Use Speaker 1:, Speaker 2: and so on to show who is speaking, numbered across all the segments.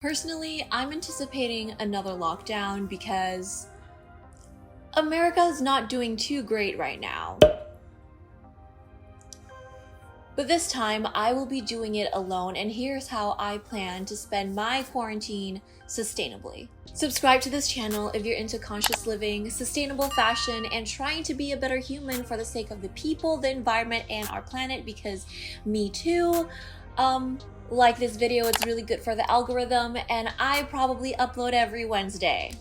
Speaker 1: Personally, I'm anticipating another lockdown because America's not doing too great right now. But this time, I will be doing it alone, and here's how I plan to spend my quarantine sustainably. Subscribe to this channel if you're into conscious living, sustainable fashion, and trying to be a better human for the sake of the people, the environment, and our planet, because me too. Like this video, it's really good for the algorithm, and I probably upload every Wednesday.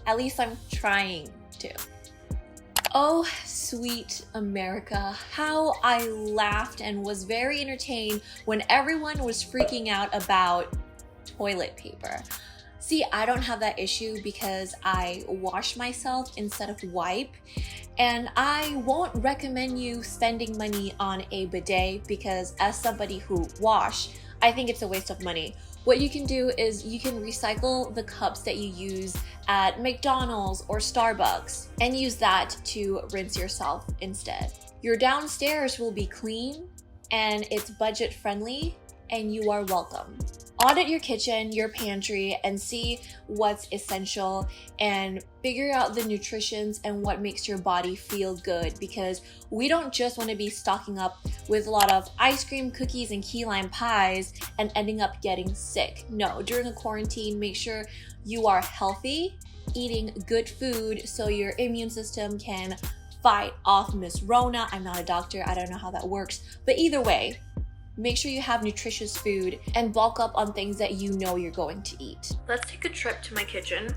Speaker 1: At least I'm trying to. Oh, sweet America, how I laughed and was very entertained when everyone was freaking out about toilet paper. See, I don't have that issue because I wash myself instead of wipe, and I won't recommend you spending money on a bidet because as somebody who wash, I think it's a waste of money. What you can do is you can recycle the cups that you use at McDonald's or Starbucks and use that to rinse yourself instead. Your downstairs will be clean and it's budget friendly, and you are welcome. Audit your kitchen, your pantry, and see what's essential and figure out the nutritions and what makes your body feel good, because we don't just want to be stocking up with a lot of ice cream, cookies, and key lime pies and ending up getting sick. No, during a quarantine, make sure you are healthy, eating good food so your immune system can fight off Miss Rona. I'm not a doctor, I don't know how that works, but either way, make sure you have nutritious food and bulk up on things that you know you're going to eat. Let's take a trip to my kitchen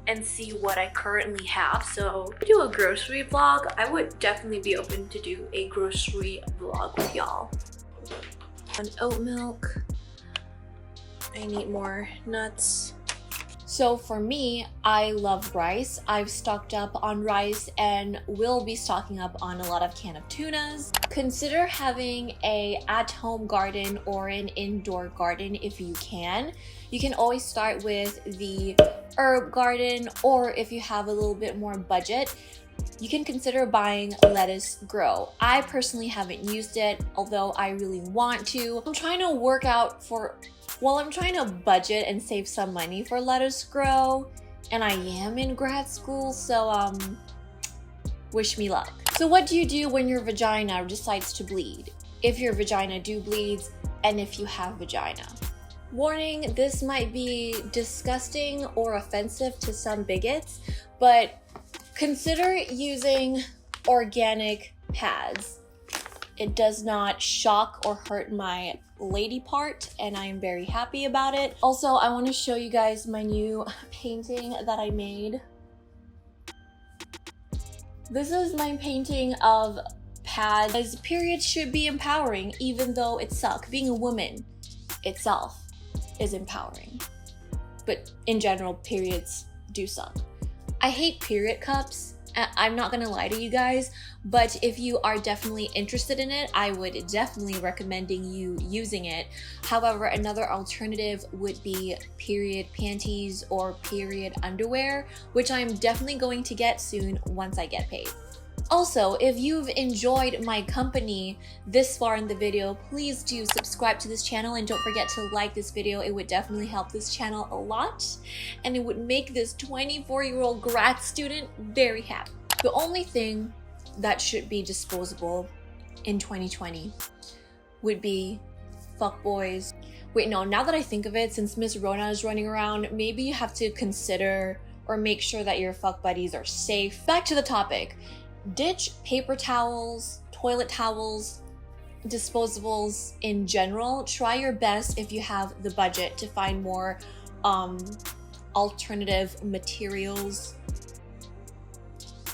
Speaker 1: and see what I currently have. So do a grocery vlog. I would definitely be open to do a grocery vlog with y'all. An oat milk. I need more nuts. So for me, I love rice. I've stocked up on rice and will be stocking up on a lot of can of tunas. Consider having a at-home garden or an indoor garden if you can. You can always start with the herb garden, or if you have a little bit more budget, you can consider buying lettuce grow. I personally haven't used it, although I really want to. I'm trying to budget and save some money for lettuce grow, and I am in grad school, so wish me luck. So what do you do when your vagina decides to bleed? If your vagina bleeds, and if you have vagina. Warning, this might be disgusting or offensive to some bigots, but consider using organic pads. It does not shock or hurt my lady part, and I am very happy about it. Also, I want to show you guys my new painting that I made. This is my painting of pads. As periods should be empowering, even though it sucks. Being a woman itself is empowering. But in general, periods do suck. I hate period cups. I'm not gonna lie to you guys, but if you are definitely interested in it, I would definitely recommending you using it. However, another alternative would be period panties or period underwear, which I'm definitely going to get soon once I get paid. Also, if you've enjoyed my company this far in the video, please do subscribe to this channel and don't forget to like this video. It would definitely help this channel a lot, and it would make this 24-year-old grad student very happy. The only thing that should be disposable in 2020 would be fuckboys. Wait, no, now that I think of it, since Miss Rona is running around, maybe you have to consider or make sure that your fuck buddies are safe. Back to the topic. Ditch paper towels, toilet towels, disposables in general. Try your best, if you have the budget, to find more alternative materials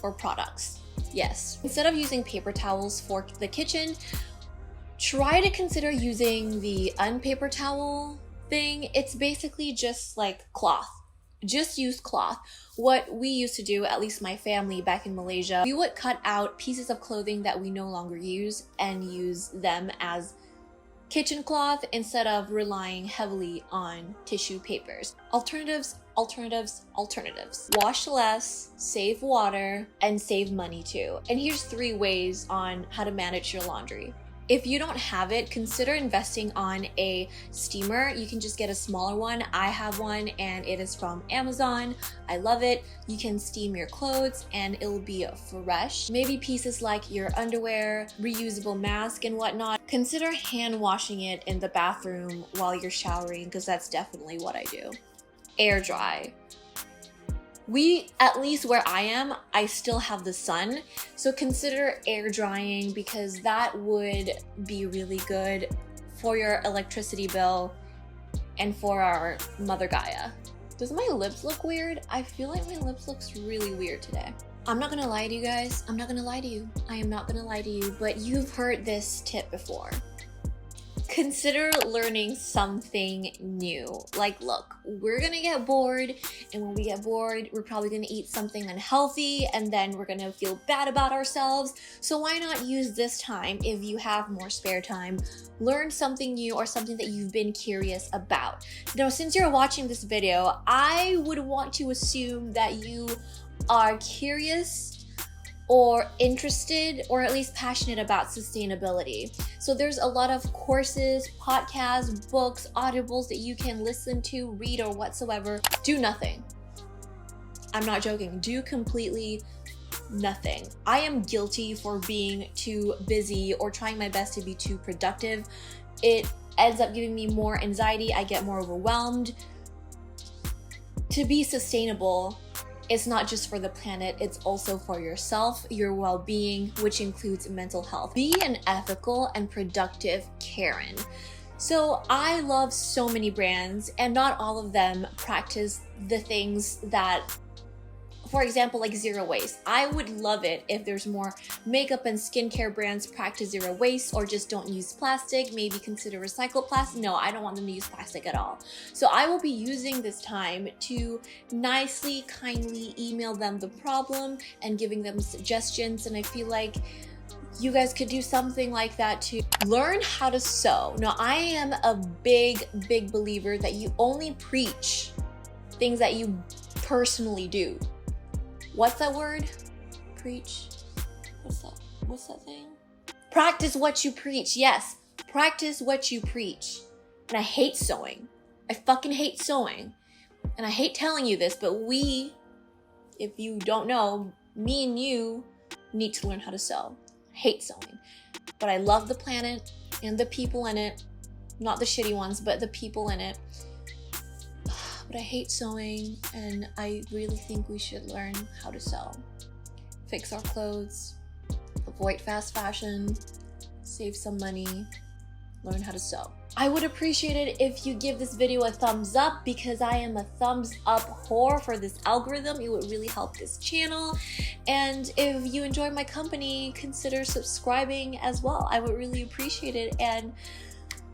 Speaker 1: or products. Yes. Instead of using paper towels for the kitchen, try to consider using the unpaper towel thing. It's basically just like cloth. Just use cloth. What we used to do, at least my family back in Malaysia, we would cut out pieces of clothing that we no longer use and use them as kitchen cloth instead of relying heavily on tissue papers. Alternatives, alternatives, alternatives. Wash less, save water, and save money too. And here's 3 ways on how to manage your laundry. If you don't have it, consider investing on a steamer. You can just get a smaller one. I have one and it is from Amazon. I love it. You can steam your clothes and it'll be fresh. Maybe pieces like your underwear, reusable mask and whatnot. Consider hand washing it in the bathroom while you're showering, because that's definitely what I do. Air dry. At least where I am, I still have the sun, so consider air drying, because that would be really good for your electricity bill and for our Mother Gaia. Does my lips look weird? I feel like my lips looks really weird today. I'm not gonna lie to you guys. I'm not gonna lie to you. I am not gonna lie to you, but you've heard this tip before. Consider learning something new. Like, look, we're gonna get bored, and when we get bored, we're probably gonna eat something unhealthy, and then we're gonna feel bad about ourselves. So why not use this time, if you have more spare time, learn something new or something that you've been curious about. Now, since you're watching this video, I would want to assume that you are curious or interested, or at least passionate about sustainability. So there's a lot of courses, podcasts, books, audibles that you can listen to, read, or whatsoever. Do nothing. I'm not joking. Do completely nothing. I am guilty for being too busy or trying my best to be too productive. It ends up giving me more anxiety. I get more overwhelmed. To be sustainable, it's not just for the planet, it's also for yourself, your well-being, which includes mental health. Be an ethical and productive Karen. So I love so many brands, and not all of them practice the things that, for example, like zero waste. I would love it if there's more makeup and skincare brands practice zero waste, or just don't use plastic, maybe consider recycled plastic. No, I don't want them to use plastic at all. So I will be using this time to nicely, kindly email them the problem and giving them suggestions, and I feel like you guys could do something like that too. Learn how to sew. Now, I am a big believer that you only preach things that you personally do. What's that word? Preach? What's that thing? Practice what you preach. Yes, practice what you preach. And I hate sewing. I fucking hate sewing. And I hate telling you this, but if you don't know, me and you need to learn how to sew. I hate sewing. But I love the planet and the people in it. Not the shitty ones, but the people in it. But I hate sewing, and I really think we should learn how to sew. Fix our clothes, avoid fast fashion, save some money, learn how to sew. I would appreciate it if you give this video a thumbs up, because I am a thumbs up whore for this algorithm. It would really help this channel. And if you enjoy my company, consider subscribing as well. I would really appreciate it. And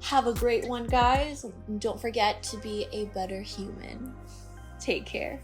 Speaker 1: have a great one, guys. Don't forget to be a better human. Take care.